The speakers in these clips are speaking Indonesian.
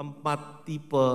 Empat tipe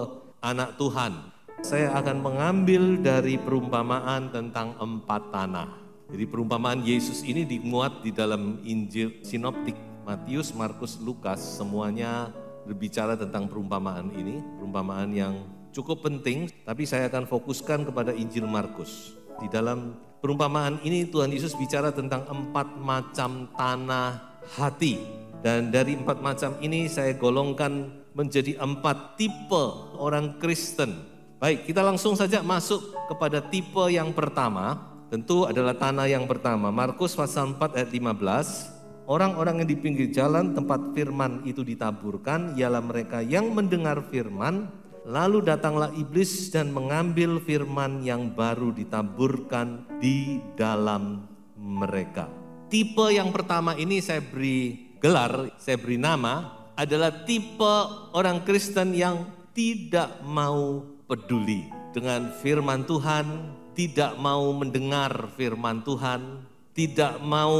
anak Tuhan. Saya akan mengambil dari perumpamaan tentang 4 tanah. Jadi perumpamaan Yesus ini dimuat di dalam Injil Sinoptik, Matius, Markus, Lukas, semuanya berbicara tentang perumpamaan ini, perumpamaan yang cukup penting, tapi saya akan fokuskan kepada Injil Markus. Di dalam perumpamaan ini Tuhan Yesus bicara tentang 4 macam tanah hati. Dan dari 4 macam ini saya golongkan menjadi 4 tipe orang Kristen. Baik, kita langsung saja masuk kepada tipe yang pertama. Tentu adalah tanah yang pertama. Markus pasal 4 ayat 15. Orang-orang yang di pinggir jalan tempat firman itu ditaburkan, ialah mereka yang mendengar firman, lalu datanglah iblis dan mengambil firman yang baru ditaburkan di dalam mereka. Tipe yang pertama ini saya beri gelar, saya beri nama, adalah tipe orang Kristen yang tidak mau peduli dengan firman Tuhan, tidak mau mendengar firman Tuhan, tidak mau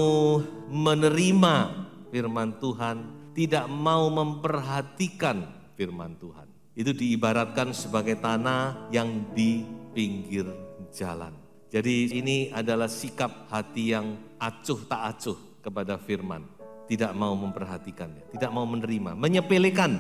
menerima firman Tuhan, tidak mau memperhatikan firman Tuhan. Itu diibaratkan sebagai tanah yang di pinggir jalan. Jadi ini adalah sikap hati yang acuh tak acuh kepada firman. Tidak mau memperhatikannya, tidak mau menerima, menyepelekan,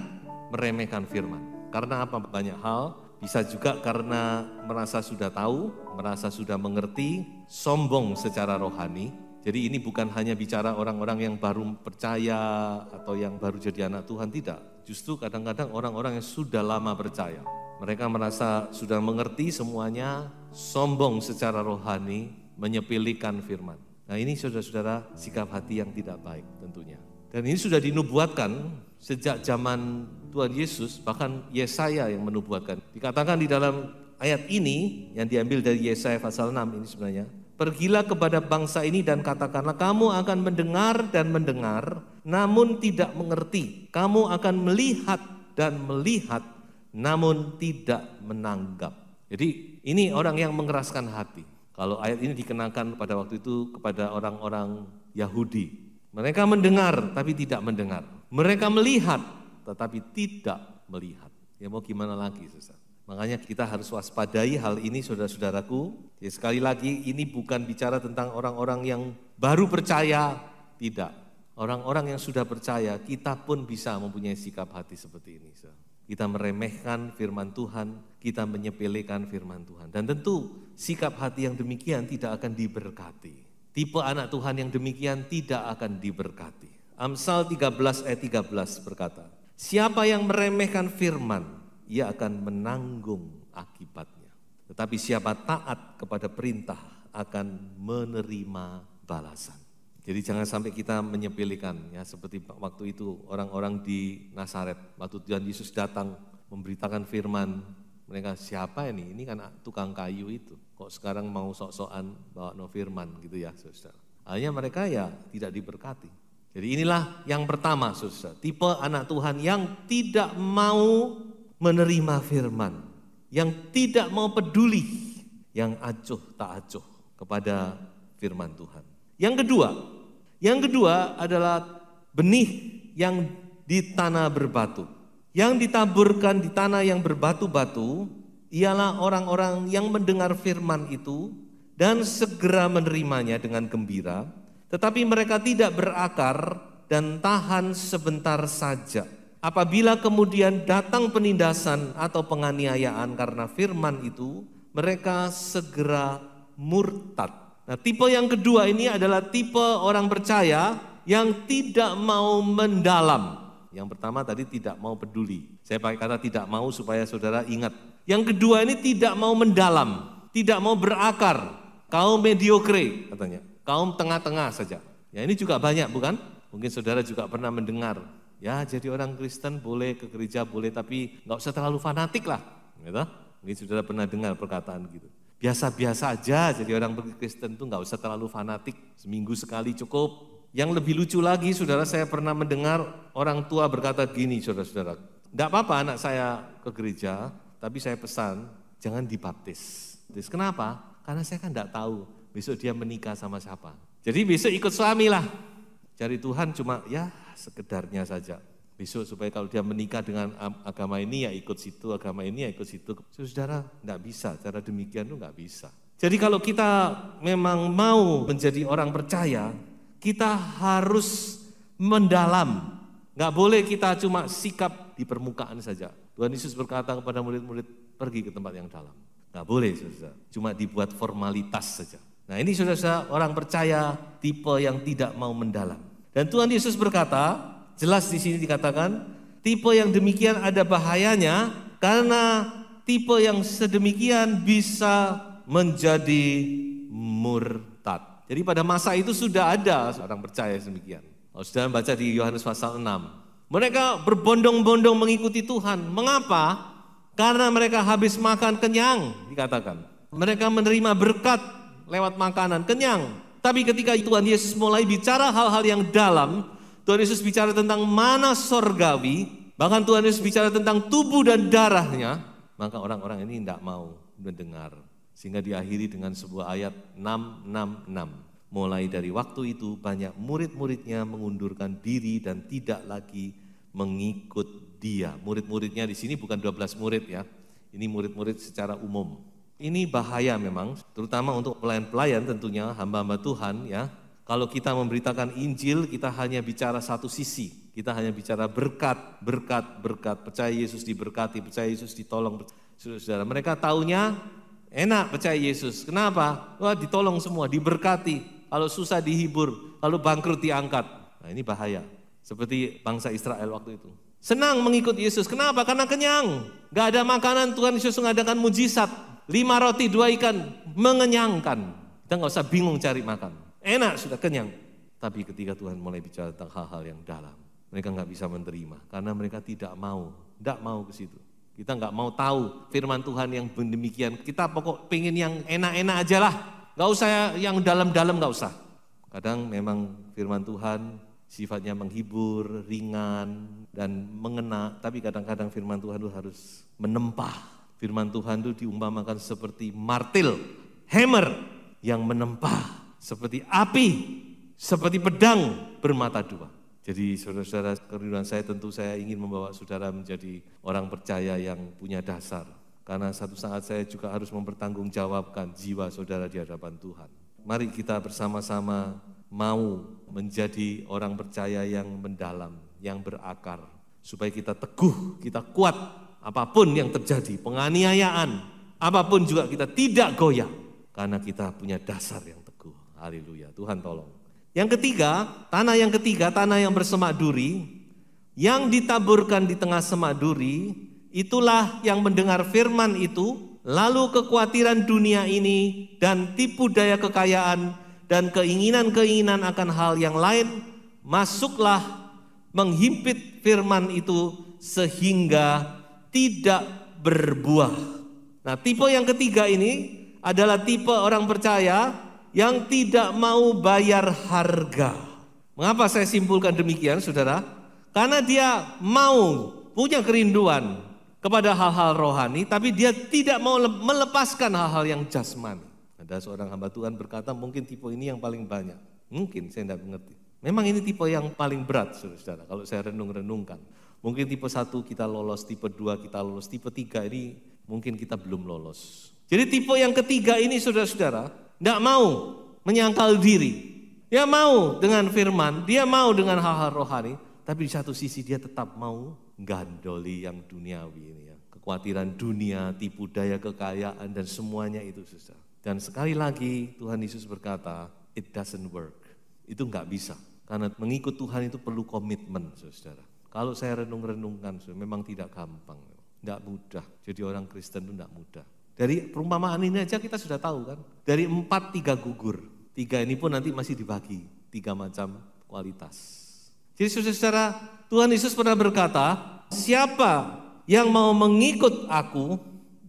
meremehkan firman. Karena apa? Banyak hal, bisa juga karena merasa sudah tahu, merasa sudah mengerti, sombong secara rohani. Jadi ini bukan hanya bicara orang-orang yang baru percaya atau yang baru jadi anak Tuhan, tidak. Justru kadang-kadang orang-orang yang sudah lama percaya. Mereka merasa sudah mengerti semuanya, sombong secara rohani, menyepelekan firman. Nah ini saudara-saudara sikap hati yang tidak baik tentunya. Dan ini sudah dinubuatkan sejak zaman Tuhan Yesus, bahkan Yesaya yang menubuatkan. Dikatakan di dalam ayat ini yang diambil dari Yesaya pasal 6 ini sebenarnya. Pergilah kepada bangsa ini dan katakanlah, kamu akan mendengar dan mendengar namun tidak mengerti. Kamu akan melihat dan melihat namun tidak menanggap. Jadi ini orang yang mengeraskan hati. Kalau ayat ini dikenakan pada waktu itu kepada orang-orang Yahudi. Mereka mendengar tapi tidak mendengar. Mereka melihat tetapi tidak melihat. Ya mau gimana lagi, saudara? Makanya kita harus waspadai hal ini, saudara-saudaraku. Ya, sekali lagi ini bukan bicara tentang orang-orang yang baru percaya, tidak. Orang-orang yang sudah percaya, kita pun bisa mempunyai sikap hati seperti ini, saudara. Kita meremehkan firman Tuhan, kita menyepelekan firman Tuhan. Dan tentu sikap hati yang demikian tidak akan diberkati. Tipe anak Tuhan yang demikian tidak akan diberkati. Amsal 13 ayat 13 berkata, siapa yang meremehkan firman, ia akan menanggung akibatnya. Tetapi siapa taat kepada perintah akan menerima balasan. Jadi jangan sampai kita menyepelekan, ya seperti waktu itu orang-orang di Nazaret, waktu Tuhan Yesus datang memberitakan firman, mereka siapa ini? Ini kan tukang kayu itu, kok sekarang mau sok-sokan bawa no firman gitu ya, saudara. Akhirnya mereka ya tidak diberkati. Jadi inilah yang pertama, saudara, tipe anak Tuhan yang tidak mau menerima firman, yang tidak mau peduli, yang acuh tak acuh kepada firman Tuhan. Yang kedua adalah benih yang di tanah berbatu. Yang ditaburkan di tanah yang berbatu-batu ialah orang-orang yang mendengar firman itu dan segera menerimanya dengan gembira, tetapi mereka tidak berakar dan tahan sebentar saja. Apabila kemudian datang penindasan atau penganiayaan karena firman itu, mereka segera murtad. Nah, tipe yang kedua ini adalah tipe orang percaya yang tidak mau mendalam. Yang pertama tadi tidak mau peduli. Saya pakai kata tidak mau supaya saudara ingat. Yang kedua ini tidak mau mendalam, tidak mau berakar. Kaum mediocre katanya, kaum tengah-tengah saja. Ya ini juga banyak bukan? Mungkin saudara juga pernah mendengar Ya jadi orang Kristen boleh, ke gereja boleh, tapi nggak usah terlalu fanatik lah. Gitu. Mungkin saudara pernah dengar perkataan gitu. Biasa-biasa aja jadi orang Kristen itu nggak usah terlalu fanatik, seminggu sekali cukup. Yang lebih lucu lagi, saudara, saya pernah mendengar orang tua berkata gini, saudara-saudara. Enggak apa-apa anak saya ke gereja, tapi saya pesan jangan dibaptis. Terus kenapa? Karena saya kan enggak tahu besok dia menikah sama siapa. Jadi besok ikut suami lah. Cari Tuhan cuma ya sekedarnya saja. Besok supaya kalau dia menikah dengan agama ini ya ikut situ, agama ini ya ikut situ. Saudara, enggak bisa, cara demikian itu enggak bisa. Jadi kalau kita memang mau menjadi orang percaya, kita harus mendalam. Enggak boleh kita cuma sikap di permukaan saja. Tuhan Yesus berkata kepada murid-murid, pergi ke tempat yang dalam. Enggak boleh, saudara. Cuma dibuat formalitas saja. Nah ini saudara-saudara orang percaya tipe yang tidak mau mendalam. Dan Tuhan Yesus berkata, jelas di sini dikatakan, tipe yang demikian ada bahayanya karena tipe yang sedemikian bisa menjadi murtad. Jadi pada masa itu sudah ada orang percaya sedemikian. Kalau sudah baca di Yohanes pasal 6. Mereka berbondong-bondong mengikuti Tuhan. Mengapa? Karena mereka habis makan kenyang, dikatakan. Mereka menerima berkat lewat makanan kenyang. Tapi ketika Tuhan Yesus mulai bicara hal-hal yang dalam, Tuhan Yesus bicara tentang mana sorgawi, bahkan Tuhan Yesus bicara tentang tubuh dan darahnya, maka orang-orang ini tidak mau mendengar. Sehingga diakhiri dengan sebuah ayat 666. Mulai dari waktu itu banyak murid-muridnya mengundurkan diri dan tidak lagi mengikut dia. Murid-muridnya di sini bukan 12 murid ya, ini murid-murid secara umum. Ini bahaya memang, terutama untuk pelayan-pelayan tentunya, hamba-hamba Tuhan ya. Kalau kita memberitakan Injil, kita hanya bicara satu sisi. Kita hanya bicara berkat, berkat, berkat. Percaya Yesus diberkati, percaya Yesus ditolong. Saudara-saudara, mereka taunya enak percaya Yesus. Kenapa? Wah ditolong semua, diberkati. Kalau susah dihibur, kalau bangkrut diangkat. Nah ini bahaya. Seperti bangsa Israel waktu itu. Senang mengikut Yesus, kenapa? Karena kenyang. Gak ada makanan, Tuhan Yesus mengadakan mujizat. 5 roti 2 ikan mengenyangkan. Kita gak usah bingung cari makan. Enak sudah kenyang. Tapi ketika Tuhan mulai bicara tentang hal-hal yang dalam, mereka gak bisa menerima. Karena mereka tidak mau ke situ. Kita gak mau tahu firman Tuhan yang demikian. Kita pokok pengen yang enak-enak aja lah. Gak usah yang dalam-dalam, gak usah. Kadang memang firman Tuhan sifatnya menghibur, ringan, dan mengena. Tapi kadang-kadang firman Tuhan itu harus menempah. Firman Tuhan itu diumpamakan seperti martil, hammer yang menempah. Seperti api, seperti pedang bermata dua. Jadi saudara-saudara, kerinduan saya tentu saya ingin membawa saudara menjadi orang percaya yang punya dasar. Karena satu saat saya juga harus mempertanggungjawabkan jiwa saudara di hadapan Tuhan. Mari kita bersama-sama mau menjadi orang percaya yang mendalam, yang berakar. Supaya kita teguh, kita kuat, apapun yang terjadi, penganiayaan, apapun juga kita tidak goyah. Karena kita punya dasar yang teguh. Haleluya, Tuhan tolong. Yang ketiga, tanah yang bersemak duri, yang ditaburkan di tengah semak duri, itulah yang mendengar firman itu, lalu kekhawatiran dunia ini dan tipu daya kekayaan dan keinginan-keinginan akan hal yang lain, masuklah menghimpit firman itu sehingga tidak berbuah. Nah, tipe yang ketiga ini adalah tipe orang percaya yang tidak mau bayar harga. Mengapa saya simpulkan demikian, saudara? Karena dia mau punya kerinduan kepada hal-hal rohani, tapi dia tidak mau melepaskan hal-hal yang jasmani. Ada seorang hamba Tuhan berkata, mungkin tipe ini yang paling banyak. Mungkin, saya tidak mengerti. Memang ini tipe yang paling berat, saudara, kalau saya renung-renungkan. Mungkin tipe 1 kita lolos, tipe 2 kita lolos, tipe 3 ini mungkin kita belum lolos. Jadi tipe yang ketiga ini, saudara-saudara, tidak mau menyangkal diri. Dia mau dengan firman, dia mau dengan hal-hal rohani, tapi di satu sisi dia tetap mau gandoli yang duniawi ini ya. Kekhawatiran dunia, tipu daya kekayaan dan semuanya itu saudara. Dan sekali lagi Tuhan Yesus berkata, it doesn't work. Itu enggak bisa. Karena mengikut Tuhan itu perlu komitmen saudara. Kalau saya renung-renungkan, memang tidak gampang. Enggak mudah. Jadi orang Kristen itu enggak mudah. Dari perumpamaan ini aja kita sudah tahu kan. Dari 4, 3 gugur. 3 ini pun nanti masih dibagi. 3 macam kualitas. Jadi saudara-saudara, Tuhan Yesus pernah berkata, siapa yang mau mengikut aku,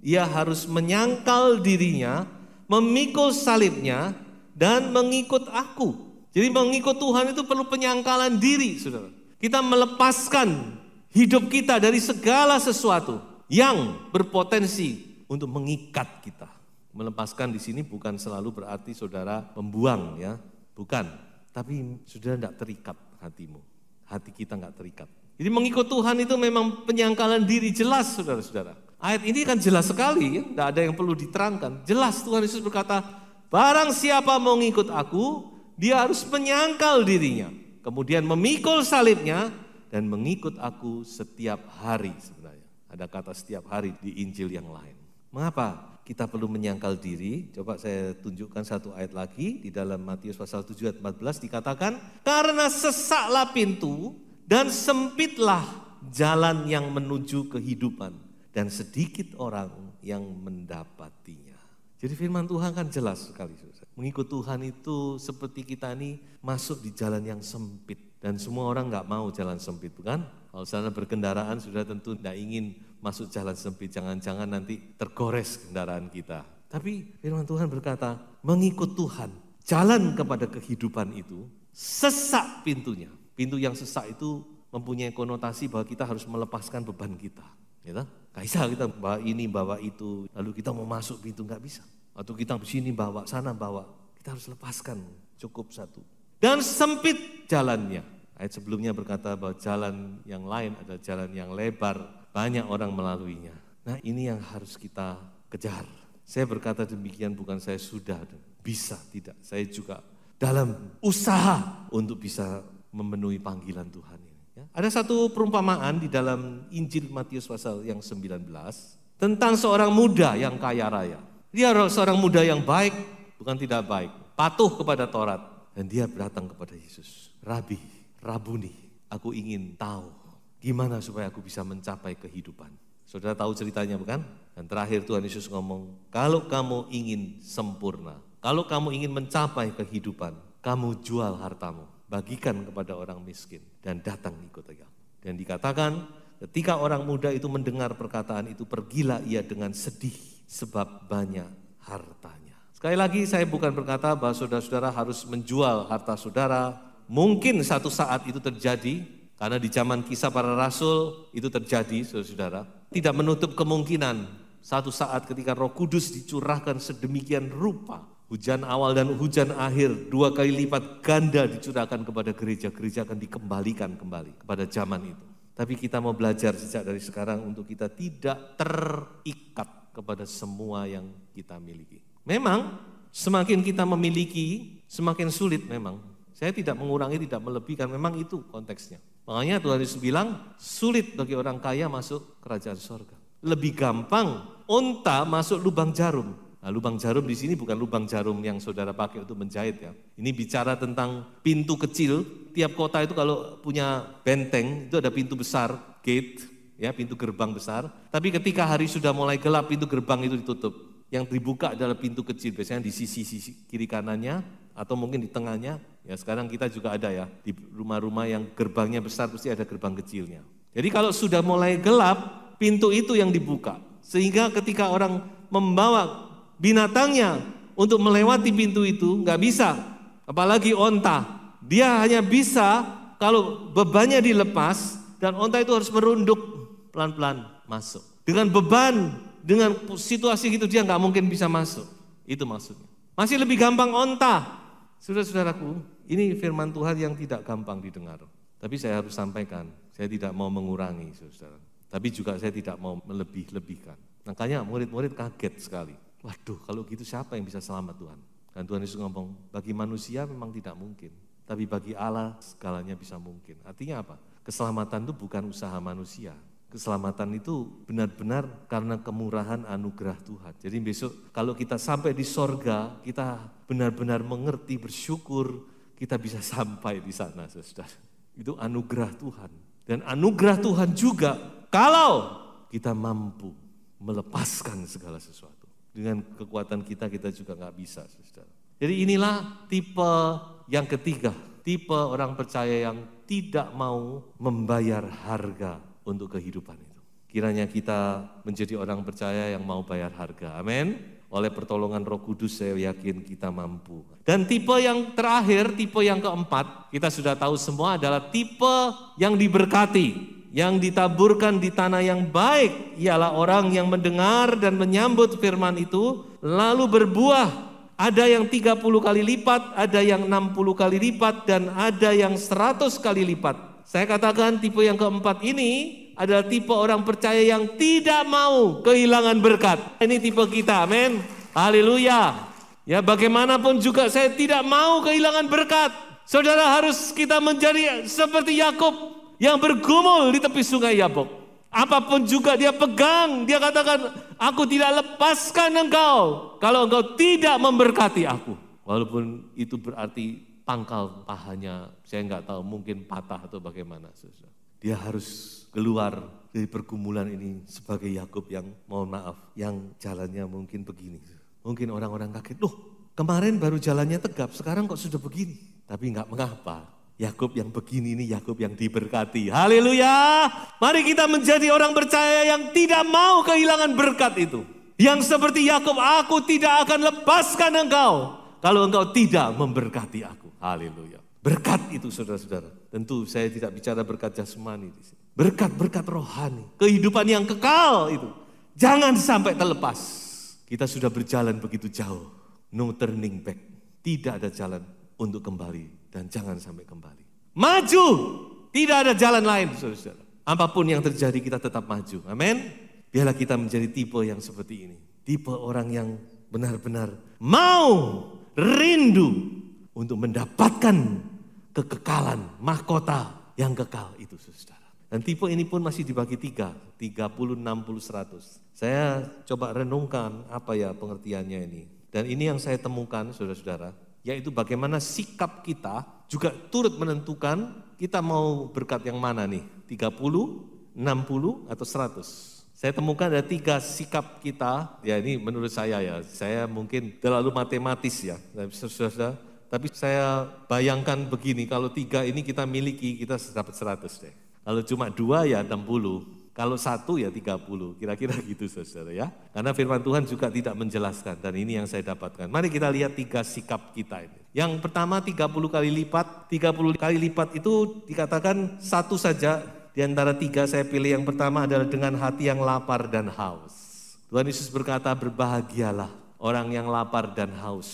ia harus menyangkal dirinya, memikul salibnya, dan mengikut aku. Jadi mengikut Tuhan itu perlu penyangkalan diri, saudara. Kita melepaskan hidup kita dari segala sesuatu yang berpotensi untuk mengikat kita. Melepaskan di sini bukan selalu berarti saudara membuang, ya, bukan. Tapi saudara tidak terikat hatimu, hati kita nggak terikat. Jadi mengikut Tuhan itu memang penyangkalan diri, jelas saudara-saudara. Ayat ini kan jelas sekali, ya, tidak ada yang perlu diterangkan. Jelas Tuhan Yesus berkata, barang siapa mau ngikut aku, dia harus menyangkal dirinya, kemudian memikul salibnya dan mengikut aku setiap hari sebenarnya. Ada kata setiap hari di Injil yang lain. Mengapa kita perlu menyangkal diri? Coba saya tunjukkan satu ayat lagi di dalam Matius pasal 7 ayat 14 dikatakan, karena sesaklah pintu dan sempitlah jalan yang menuju kehidupan dan sedikit orang yang mendapatinya. Jadi firman Tuhan kan jelas sekali. Mengikut Tuhan itu seperti kita ini masuk di jalan yang sempit. Dan semua orang gak mau jalan sempit, bukan? Kalau sana berkendaraan sudah tentu tidak ingin masuk jalan sempit. Jangan-jangan nanti tergores kendaraan kita. Tapi firman Tuhan berkata, mengikut Tuhan, jalan kepada kehidupan itu, sesak pintunya. Pintu yang sesak itu mempunyai konotasi bahwa kita harus melepaskan beban kita. Gitu? Gak bisa kita bawa ini, bawa itu, lalu kita mau masuk pintu, gak bisa. Atau kita sini bawa, sana bawa. Kita harus lepaskan, cukup satu. Dan sempit jalannya. Ayat sebelumnya berkata bahwa jalan yang lain adalah jalan yang lebar. Banyak orang melaluinya. Nah ini yang harus kita kejar. Saya berkata demikian bukan saya sudah bisa, tidak. Saya juga dalam usaha untuk bisa memenuhi panggilan Tuhan ini. Ada satu perumpamaan di dalam Injil Matius pasal yang 19 tentang seorang muda yang kaya raya. Dia seorang muda yang baik, bukan tidak baik, patuh kepada Taurat. Dan dia datang kepada Yesus. Rabi, Rabuni, aku ingin tahu gimana supaya aku bisa mencapai kehidupan. Saudara tahu ceritanya bukan? Dan terakhir Tuhan Yesus ngomong, kalau kamu ingin sempurna, kalau kamu ingin mencapai kehidupan, kamu jual hartamu, bagikan kepada orang miskin, dan datang ikut aku. Dan dikatakan, ketika orang muda itu mendengar perkataan itu, pergilah ia dengan sedih, sebab banyak hartanya. Sekali lagi saya bukan berkata bahwa saudara-saudara harus menjual harta saudara. Mungkin satu saat itu terjadi, karena di zaman Kisah Para Rasul itu terjadi saudara-saudara. Tidak menutup kemungkinan satu saat ketika Roh Kudus dicurahkan sedemikian rupa, hujan awal dan hujan akhir 2 kali lipat ganda dicurahkan kepada gereja-gereja akan dikembalikan kembali kepada zaman itu. Tapi kita mau belajar sejak dari sekarang untuk kita tidak terikat kepada semua yang kita miliki. Memang semakin kita memiliki, semakin sulit memang. Saya tidak mengurangi, tidak melebihkan, memang itu konteksnya. Makanya Tuhan Yesus bilang, sulit bagi orang kaya masuk kerajaan sorga. Lebih gampang unta masuk lubang jarum. Nah, lubang jarum di sini bukan lubang jarum yang saudara pakai untuk menjahit ya. Ini bicara tentang pintu kecil. Tiap kota itu kalau punya benteng, itu ada pintu besar, gate, ya, pintu gerbang besar. Tapi ketika hari sudah mulai gelap, pintu gerbang itu ditutup. Yang dibuka adalah pintu kecil, biasanya di sisi kiri kanannya atau mungkin di tengahnya. Ya sekarang kita juga ada ya, di rumah-rumah yang gerbangnya besar pasti ada gerbang kecilnya. Jadi kalau sudah mulai gelap, pintu itu yang dibuka. Sehingga ketika orang membawa binatangnya untuk melewati pintu itu nggak bisa. Apalagi onta, dia hanya bisa kalau bebannya dilepas dan onta itu harus merunduk pelan-pelan masuk. Dengan beban, dengan situasi gitu dia nggak mungkin bisa masuk. Itu maksudnya. Masih lebih gampang onta. Saudara-saudaraku, ini firman Tuhan yang tidak gampang didengar. Tapi saya harus sampaikan, saya tidak mau mengurangi saudara. Tapi juga saya tidak mau melebih-lebihkan. Makanya murid-murid kaget sekali. Waduh, kalau gitu siapa yang bisa selamat Tuhan? Dan Tuhan Yesus ngomong, bagi manusia memang tidak mungkin. Tapi bagi Allah segalanya bisa mungkin. Artinya apa? Keselamatan itu bukan usaha manusia. Keselamatan itu benar-benar karena kemurahan anugerah Tuhan. Jadi besok kalau kita sampai di sorga, kita benar-benar mengerti, bersyukur, kita bisa sampai di sana, saudara. Itu anugerah Tuhan. Dan anugerah Tuhan juga kalau kita mampu melepaskan segala sesuatu. Dengan kekuatan kita juga nggak bisa, saudara. Jadi inilah tipe yang ketiga, tipe orang percaya yang tidak mau membayar harga untuk kehidupan itu. Kiranya kita menjadi orang percaya yang mau bayar harga. Amin. Oleh pertolongan Roh Kudus saya yakin kita mampu. Dan tipe yang terakhir, tipe yang keempat, kita sudah tahu semua adalah tipe yang diberkati, yang ditaburkan di tanah yang baik, ialah orang yang mendengar dan menyambut firman itu, lalu berbuah. Ada yang 30 kali lipat, ada yang 60 kali lipat, dan ada yang 100 kali lipat. Saya katakan tipe yang keempat ini adalah tipe orang percaya yang tidak mau kehilangan berkat. Ini tipe kita, amin. Haleluya. Ya, bagaimanapun juga saya tidak mau kehilangan berkat. Saudara, harus kita menjadi seperti Yakub yang bergumul di tepi sungai Yabok. Apapun juga dia pegang, dia katakan, aku tidak lepaskan engkau kalau engkau tidak memberkati aku. Walaupun itu berarti pangkal pahanya, saya enggak tahu, mungkin patah atau bagaimana. Dia harus keluar dari pergumulan ini sebagai Yakub yang mohon maaf, yang jalannya mungkin begini. Mungkin orang-orang kaget, loh kemarin baru jalannya tegap, sekarang kok sudah begini. Tapi enggak mengapa, Yakub yang begini ini Yakub yang diberkati. Haleluya. Mari kita menjadi orang percaya yang tidak mau kehilangan berkat itu. Yang seperti Yakub, aku tidak akan lepaskan engkau kalau engkau tidak memberkati aku. Haleluya. Berkat itu saudara-saudara, tentu saya tidak bicara berkat jasmani di sini. Berkat-berkat rohani, kehidupan yang kekal itu. Jangan sampai terlepas. Kita sudah berjalan begitu jauh, no turning back. Tidak ada jalan untuk kembali dan jangan sampai kembali. Maju, tidak ada jalan lain saudara-saudara. Apapun yang terjadi kita tetap maju, amin. Biarlah kita menjadi tipe yang seperti ini. Tipe orang yang benar-benar mau, rindu untuk mendapatkan kekekalan, mahkota yang kekal itu saudara. Dan tipe ini pun masih dibagi 3, 30, 60, 100. Saya coba renungkan apa ya pengertiannya ini. Dan ini yang saya temukan saudara-saudara, yaitu bagaimana sikap kita juga turut menentukan kita mau berkat yang mana nih, 30, 60 atau 100. Saya temukan ada 3 sikap kita, ya ini menurut saya ya, saya mungkin terlalu matematis ya, saudara-saudara. Tapi saya bayangkan begini, kalau 3 ini kita miliki, kita dapat 100 deh. Kalau cuma 2 ya 60, kalau 1 ya 30, kira-kira gitu saudara ya. Karena firman Tuhan juga tidak menjelaskan, dan ini yang saya dapatkan. Mari kita lihat 3 sikap kita ini. Yang pertama 30 kali lipat, 30 kali lipat itu dikatakan satu saja. Di antara 3 saya pilih yang pertama adalah dengan hati yang lapar dan haus. Tuhan Yesus berkata, berbahagialah orang yang lapar dan haus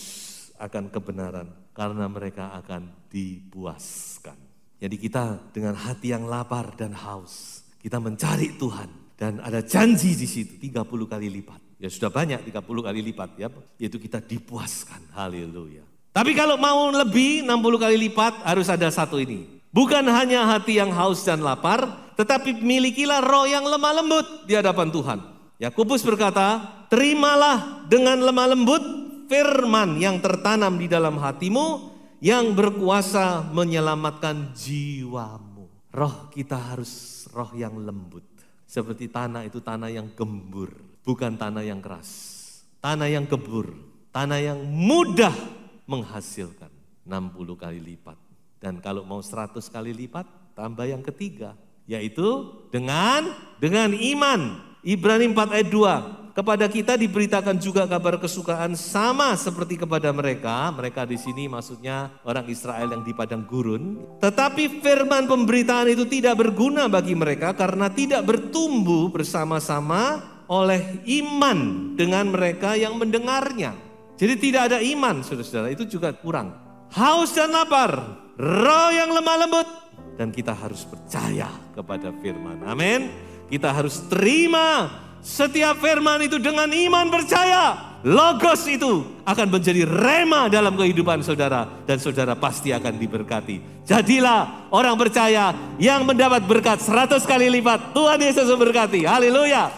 akan kebenaran, karena mereka akan dipuaskan. Jadi kita dengan hati yang lapar dan haus, kita mencari Tuhan. Dan ada janji di situ 30 kali lipat. Ya sudah banyak 30 kali lipat ya, yaitu kita dipuaskan. Haleluya. Tapi kalau mau lebih 60 kali lipat harus ada satu ini. Bukan hanya hati yang haus dan lapar, tetapi milikilah roh yang lemah lembut di hadapan Tuhan. Yakobus berkata, terimalah dengan lemah lembut firman yang tertanam di dalam hatimu, yang berkuasa menyelamatkan jiwamu. Roh kita harus roh yang lembut. Seperti tanah itu tanah yang gembur, bukan tanah yang keras. Tanah yang gembur, tanah yang mudah menghasilkan 60 kali lipat. Dan kalau mau 100 kali lipat, tambah yang ketiga, yaitu dengan iman. Ibrani 4 ayat 2. Kepada kita diberitakan juga kabar kesukaan sama seperti kepada mereka. Mereka di sini maksudnya orang Israel yang di padang gurun. Tetapi firman pemberitaan itu tidak berguna bagi mereka karena tidak bertumbuh bersama-sama oleh iman dengan mereka yang mendengarnya. Jadi tidak ada iman, saudara-saudara, itu juga kurang. Haus dan lapar, roh yang lemah lembut, dan kita harus percaya kepada firman. Amin. Kita harus terima setiap firman itu dengan iman percaya. Logos itu akan menjadi rema dalam kehidupan saudara, dan saudara pasti akan diberkati. Jadilah orang percaya yang mendapat berkat 100 kali lipat. Tuhan Yesus memberkati. Haleluya.